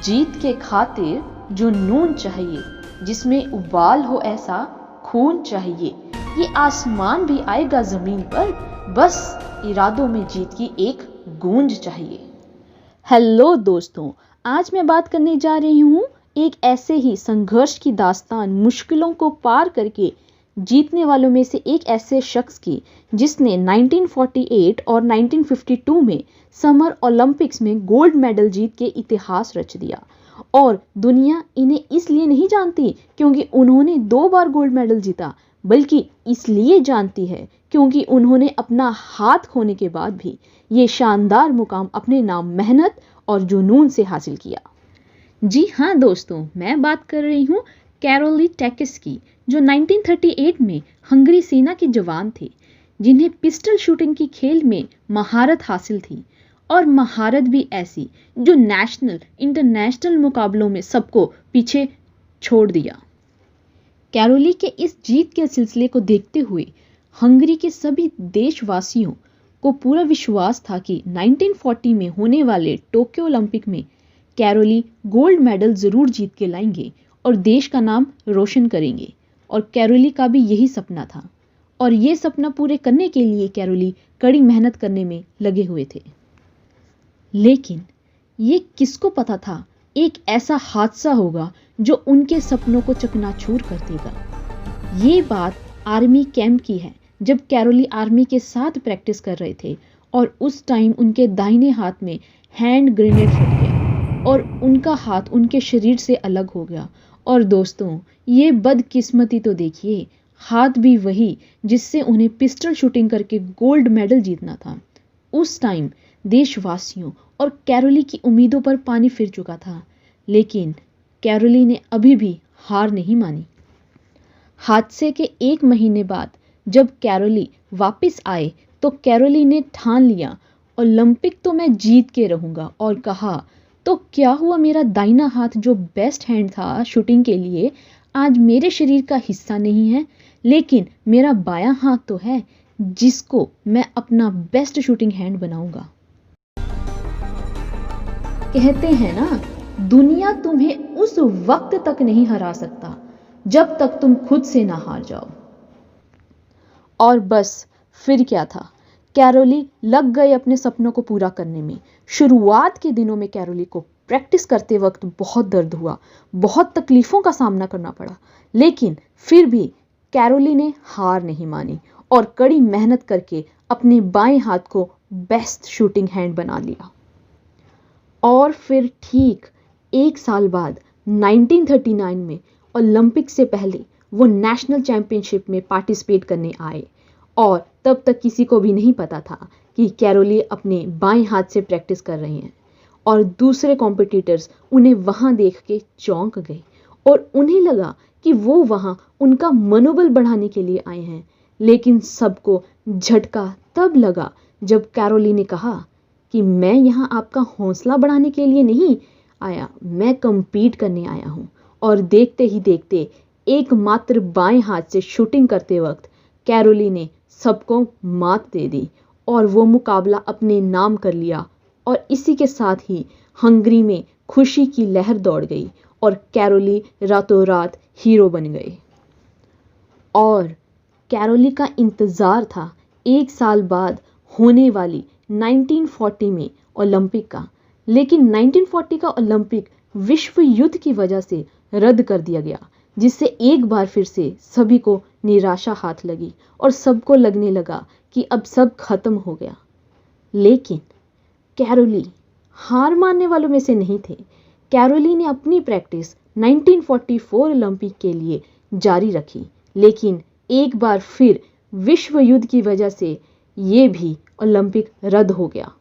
जीत के खातिर जो नून चाहिए, जिसमें उबाल हो ऐसा खून चाहिए। ये आसमान भी आएगा जमीन पर, बस इरादों में जीत की एक गूंज चाहिए। हेलो दोस्तों, आज मैं बात करने जा रही हूँ एक ऐसे ही संघर्ष की दास्तान, मुश्किलों को पार करके जीतने वालों में से एक ऐसे शख्स की, जिसने 1948 और 1952 में समर ओलंपिक्स में गोल्ड मेडल जीत के इतिहास रच दिया। और दुनिया इन्हें इसलिए नहीं जानती क्योंकि उन्होंने 2 बार गोल्ड मेडल जीता, बल्कि इसलिए जानती है क्योंकि उन्होंने अपना हाथ खोने के बाद भी ये शानदार मुकाम अपने नाम, मेहनत और जुनून से हासिल किया। जी हाँ दोस्तों, मैं बात कर रही हूँ कैरोली टैकिस की, जो 1938 में हंगरी सेना के जवान थे, जिन्हें पिस्टल शूटिंग की खेल में महारत हासिल थी, और महारत भी ऐसी जो नेशनल इंटरनेशनल मुकाबलों में सबको पीछे छोड़ दिया। कैरोली के इस जीत के सिलसिले को देखते हुए हंगरी के सभी देशवासियों को पूरा विश्वास था कि 1940 में होने वाले टोक्यो ओलंपिक में कैरोली गोल्ड मेडल जरूर जीत के लाएंगे और देश का नाम रोशन करेंगे। और कैरोली का भी यही सपना था, और ये सपना पूरे करने के लिए कैरोली कड़ी मेहनत करने में लगे हुए थे। लेकिन ये किसको पता था एक ऐसा हादसा होगा जो उनके सपनों को चकनाचूर कर देगा। ये बात आर्मी कैंप की है, जब कैरोली आर्मी के साथ प्रैक्टिस कर रहे थे और उस टाइम उनके दाहिने हाथ में हैंड ग्रेनेड फट गया और उनका हाथ उनके शरीर से अलग हो गया। और दोस्तों, ये बदकिस्मती तो देखिए, हाथ भी वही जिससे उन्हें पिस्टल शूटिंग करके गोल्ड मेडल जीतना था। उस टाइम देशवासियों और कैरोली की उम्मीदों पर पानी फिर चुका था, लेकिन कैरोली ने अभी भी हार नहीं मानी। हादसे के 1 महीने बाद जब कैरोली वापस आए तो कैरोली ने ठान लिया, ओलंपिक तो मैं जीत के रहूंगा। और कहा, तो क्या हुआ, मेरा दाहिना हाथ जो बेस्ट हैंड था शूटिंग के लिए, आज मेरे शरीर का हिस्सा नहीं है, लेकिन मेरा बायां हाथ तो है, जिसको मैं अपना बेस्ट शूटिंग हैंड बनाऊंगा। कहते हैं ना, दुनिया तुम्हें उस वक्त तक नहीं हरा सकता जब तक तुम खुद से ना हार जाओ। और बस फिर क्या था, कैरोली लग गए अपने सपनों को पूरा करने में। शुरुआत के दिनों में कैरोली को प्रैक्टिस करते वक्त बहुत दर्द हुआ, बहुत तकलीफों का सामना करना पड़ा, लेकिन फिर भी कैरोली ने हार नहीं मानी और कड़ी मेहनत करके अपने बाएं हाथ को बेस्ट शूटिंग हैंड बना लिया। और फिर ठीक 1 साल बाद 1939 में ओलंपिक से पहले वो नेशनल चैंपियनशिप में पार्टिसिपेट करने आए, और तब तक किसी को भी नहीं पता था कि कैरोली अपने बाएं हाथ से प्रैक्टिस कर रहे हैं। और दूसरे कॉम्पिटिटर्स उन्हें वहां देख के चौंक गए और उन्हें लगा कि वो वहां उनका मनोबल बढ़ाने के लिए आए हैं। लेकिन सबको झटका तब लगा जब कैरोली ने कहा कि मैं यहाँ आपका हौसला बढ़ाने के लिए नहीं आया, मैं कम्पीट करने आया हूँ। और देखते ही देखते एकमात्र बाएं हाथ से शूटिंग करते वक्त कैरोली ने सबको मात दे दी और वो मुकाबला अपने नाम कर लिया। और इसी के साथ ही हंगरी में खुशी की लहर दौड़ गई और कैरोली रातों रात हीरो बन गए। और कैरोली का इंतज़ार था 1 साल बाद होने वाली 1940 में ओलंपिक का, लेकिन 1940 का ओलंपिक विश्व युद्ध की वजह से रद्द कर दिया गया, जिससे एक बार फिर से सभी को निराशा हाथ लगी और सबको लगने लगा कि अब सब खत्म हो गया। लेकिन कैरोली हार मानने वालों में से नहीं थे। कैरोली ने अपनी प्रैक्टिस 1944 ओलंपिक के लिए जारी रखी, लेकिन एक बार फिर विश्व युद्ध की वजह से ये भी ओलंपिक रद्द हो गया।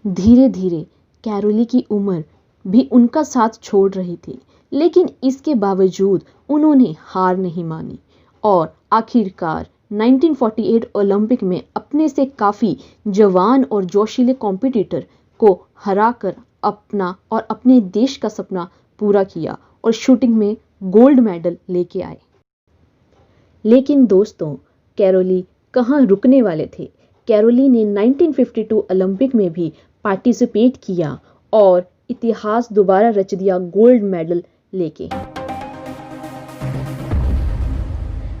धीरे धीरे कैरोली की उम्र भी उनका साथ छोड़ रही थी, लेकिन इसके बावजूद उन्होंने हार नहीं मानी और आखिरकार 1948 ओलंपिक में अपने से काफ़ी जवान और जोशीले कॉम्पिटिटर को हराकर अपना और अपने देश का सपना पूरा किया और शूटिंग में गोल्ड मेडल लेके आए। लेकिन दोस्तों, कैरोली कहाँ रुकने वाले थे। कैरोली ने 1952 ओलंपिक में भी पार्टिसिपेट किया और इतिहास दोबारा रच दिया गोल्ड मेडल लेके।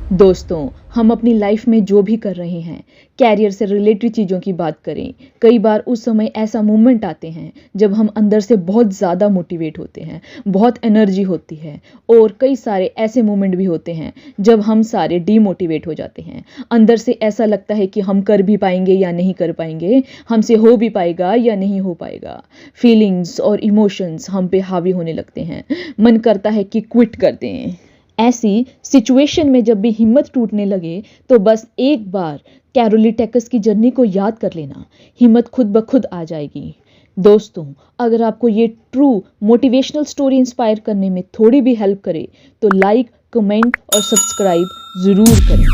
दोस्तों, हम अपनी लाइफ में जो भी कर रहे हैं, कैरियर से रिलेटेड चीज़ों की बात करें, कई बार उस समय ऐसा मोमेंट आते हैं जब हम अंदर से बहुत ज़्यादा मोटिवेट होते हैं, बहुत एनर्जी होती है, और कई सारे ऐसे मोमेंट भी होते हैं जब हम सारे डीमोटिवेट हो जाते हैं। अंदर से ऐसा लगता है कि हम कर भी पाएंगे या नहीं कर पाएंगे, हमसे हो भी पाएगा या नहीं हो पाएगा। फीलिंग्स और इमोशंस हम पे हावी होने लगते हैं, मन करता है कि क्विट कर दें। ऐसी सिचुएशन में जब भी हिम्मत टूटने लगे तो बस एक बार कैरोली टेकस की जर्नी को याद कर लेना, हिम्मत खुद ब खुद आ जाएगी। दोस्तों, अगर आपको ये ट्रू मोटिवेशनल स्टोरी इंस्पायर करने में थोड़ी भी हेल्प करे तो लाइक, कमेंट और सब्सक्राइब ज़रूर करें।